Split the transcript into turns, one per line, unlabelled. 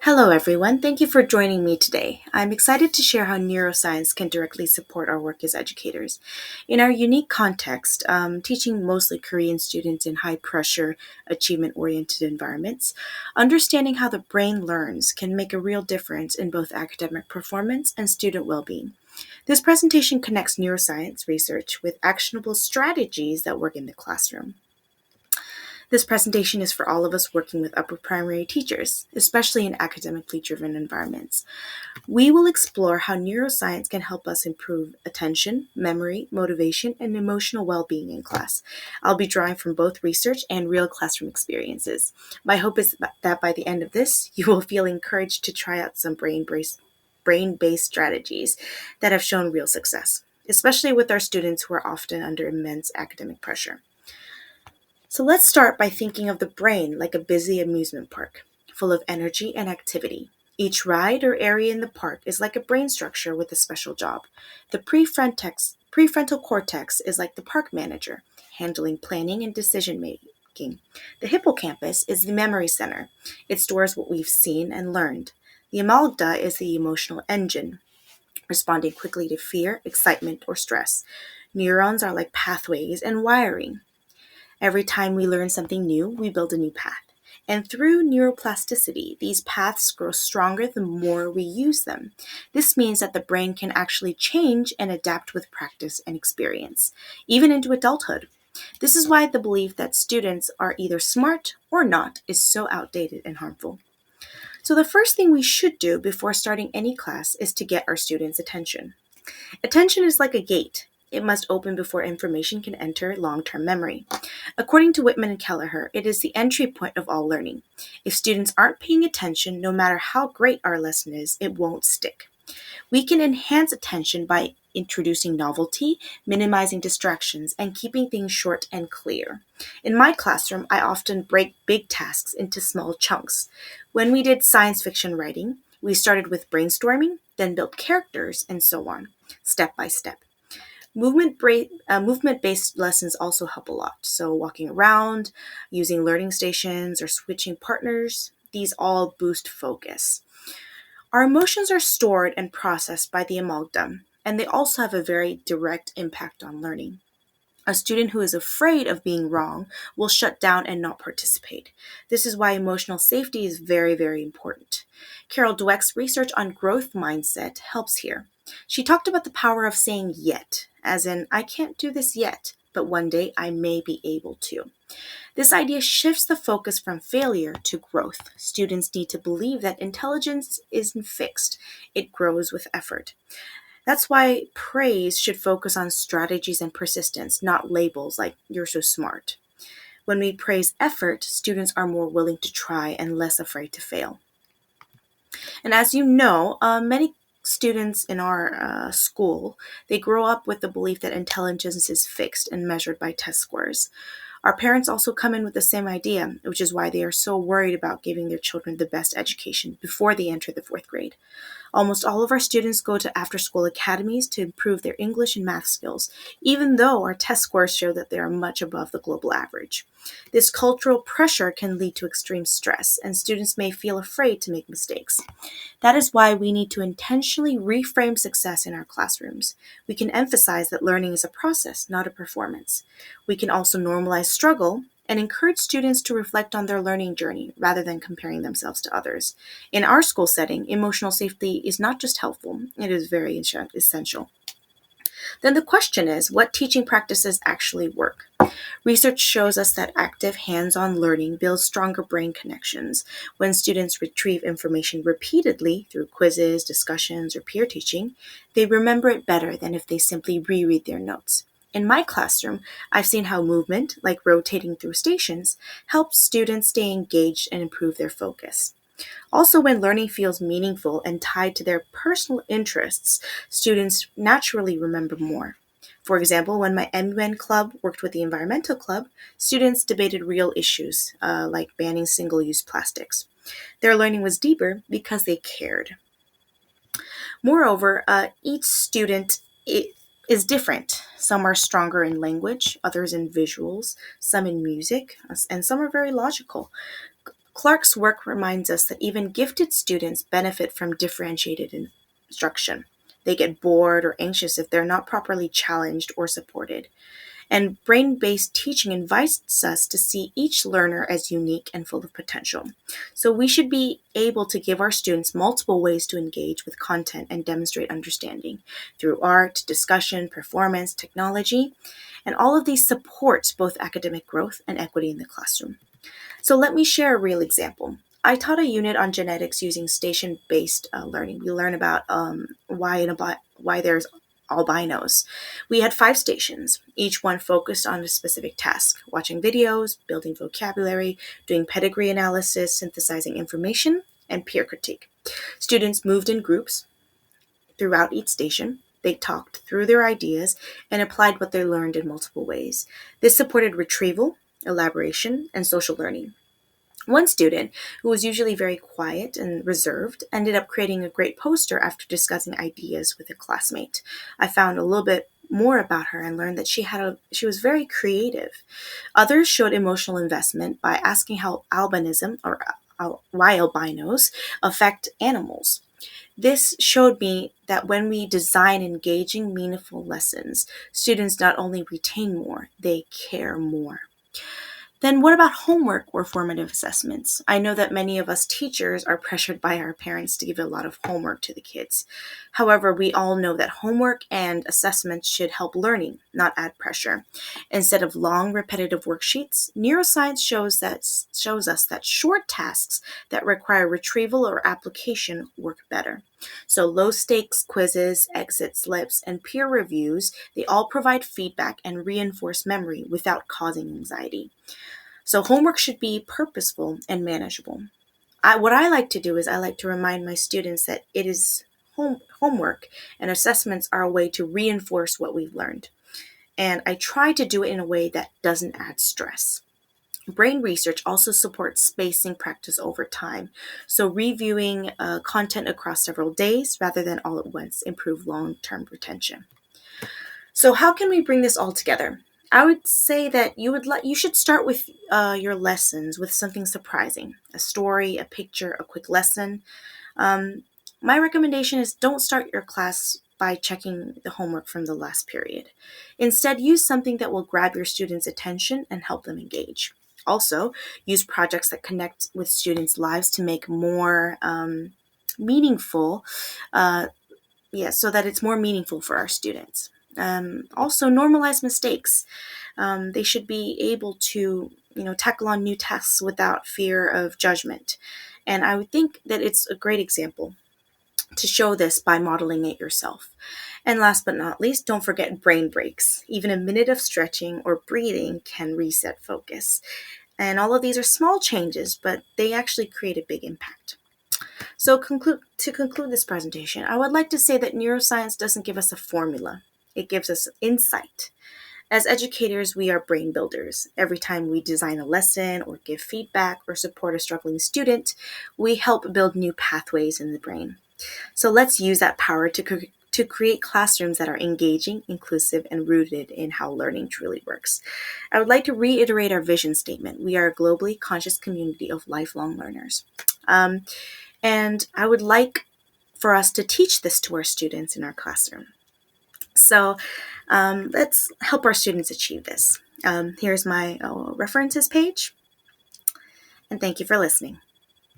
Hello, everyone. Thank you for joining me today. I'm excited to share how neuroscience can directly support our work as educators. In our unique context, teaching mostly Korean students in high pressure, achievement oriented environments, understanding how the brain learns can make a real difference in both academic performance and student well being. This presentation connects neuroscience research with actionable strategies that work in the classroom. This presentation is for all of us working with upper primary teachers, especially in academically driven environments. We will explore how neuroscience can help us improve attention, memory, motivation, and emotional well being in class. I'll be drawing from both research and real classroom experiences. My hope is that by the end of this, you will feel encouraged to try out some brain-based strategies that have shown real success, especially with our students who are often under immense academic pressure. So let's start by thinking of the brain like a busy amusement park, full of energy and activity. Each ride or area in the park is like a brain structure with a special job. The prefrontal cortex is like the park manager, handling planning and decision making. The hippocampus is the memory center. It stores what we've seen and learned. The amygdala is the emotional engine, responding quickly to fear, excitement, or stress. Neurons are like pathways and wiring. Every time we learn something new, we build a new path. And through neuroplasticity, these paths grow stronger the more we use them. This means that the brain can actually change and adapt with practice and experience, even into adulthood. This is why the belief that students are either smart or not is so outdated and harmful. So, the first thing we should do before starting any class is to get our students' attention. Attention is like a gate. It must open before information can enter long term memory. According to Whitman and Kelleher, it is the entry point of all learning. If students aren't paying attention, no matter how great our lesson is, it won't stick. We can enhance attention by introducing novelty, minimizing distractions, and keeping things short and clear. In my classroom, I often break big tasks into small chunks. When we did science fiction writing, we started with brainstorming, then built characters, and so on, step by step. Movement-based lessons also help a lot. So walking around, using learning stations, or switching partners, these all boost focus. Our emotions are stored and processed by the amygdala, and they also have a very direct impact on learning. A student who is afraid of being wrong will shut down and not participate. This is why emotional safety is very, very important. Carol Dweck's research on growth mindset helps here. She talked about the power of saying yet, as in, I can't do this yet, but one day I may be able to. This idea shifts the focus from failure to growth. Students need to believe that intelligence isn't fixed, it grows with effort. That's why praise should focus on strategies and persistence, not labels like you're so smart. When we praise effort, students are more willing to try and less afraid to fail. And as you know, many students in our school, they grow up with the belief that intelligence is fixed and measured by test scores. Our parents also come in with the same idea, which is why they are so worried about giving their children the best education before they enter the fourth grade. Almost all of our students go to after school academies to improve their English and math skills, even though our test scores show that they are much above the global average. This cultural pressure can lead to extreme stress, and students may feel afraid to make mistakes. That is why we need to intentionally reframe success in our classrooms. We can emphasize that learning is a process, not a performance. We can also normalize struggle and encourage students to reflect on their learning journey rather than comparing themselves to others. In our school setting, emotional safety is not just helpful, it is very essential. Then the question is, what teaching practices actually work? Research shows us that active hands-on learning builds stronger brain connections. When students retrieve information repeatedly through quizzes, discussions, or peer teaching, they remember it better than if they simply reread their notes. In my classroom, I've seen how movement, like rotating through stations, helps students stay engaged and improve their focus. Also, when learning feels meaningful and tied to their personal interests, students naturally remember more. For example, when my MUN club worked with the environmental club, students debated real issues like banning single use plastics. Their learning was deeper because they cared. Moreover, each student is different. Some are stronger in language, others in visuals, some in music, and some are very logical. Clark's work reminds us that even gifted students benefit from differentiated instruction. They get bored or anxious if they're not properly challenged or supported. And brain-based teaching invites us to see each learner as unique and full of potential. So we should be able to give our students multiple ways to engage with content and demonstrate understanding through art, discussion, performance, technology, and all of these supports both academic growth and equity in the classroom. So let me share a real example. I taught a unit on genetics using station-based learning. We learn about why there's albinos. We had 5 stations, each one focused on a specific task: watching videos, building vocabulary, doing pedigree analysis, synthesizing information, and peer critique. Students moved in groups throughout each station. They talked through their ideas and applied what they learned in multiple ways. This supported retrieval, elaboration, and social learning. One student, who was usually very quiet and reserved, ended up creating a great poster after discussing ideas with a classmate. I found a little bit more about her and learned that she was very creative. Others showed emotional investment by asking how albinism, or why albinos, affect animals. This showed me that when we design engaging, meaningful lessons, students not only retain more, they care more. Then what about homework or formative assessments? I know that many of us teachers are pressured by our parents to give a lot of homework to the kids. However, we all know that homework and assessments should help learning, not add pressure. Instead of long, repetitive worksheets, neuroscience shows us that short tasks that require retrieval or application work better. So low stakes quizzes, exit slips, and peer reviews, they all provide feedback and reinforce memory without causing anxiety. So homework should be purposeful and manageable. What I like to do is I like to remind my students that it is homework, and assessments are a way to reinforce what we've learned. And I try to do it in a way that doesn't add stress. Brain research also supports spacing practice over time. So reviewing content across several days rather than all at once improve long-term retention. So how can we bring this all together? I would say that you should start with your lessons with something surprising, a story, a picture, a quick lesson. Um, my recommendation is don't start your class by checking the homework from the last period. Instead, use something that will grab your students' attention and help them engage. Also, use projects that connect with students' lives to make more meaningful. So that it's more meaningful for our students. Also, normalize mistakes. They should be able to, tackle on new tasks without fear of judgment. And I would think that it's a great example to show this by modeling it yourself. And last but not least, don't forget brain breaks. Even a minute of stretching or breathing can reset focus. And all of these are small changes, but they actually create a big impact. So to conclude this presentation, I would like to say that neuroscience doesn't give us a formula. It gives us insight. As educators, we are brain builders. Every time we design a lesson or give feedback or support a struggling student, we help build new pathways in the brain. So let's use that power to create classrooms that are engaging, inclusive, and rooted in how learning truly works. I would like to reiterate our vision statement. We are a globally conscious community of lifelong learners. And I would like for us to teach this to our students in our classroom. So let's help our students achieve this. Here's my references page, and thank you for listening.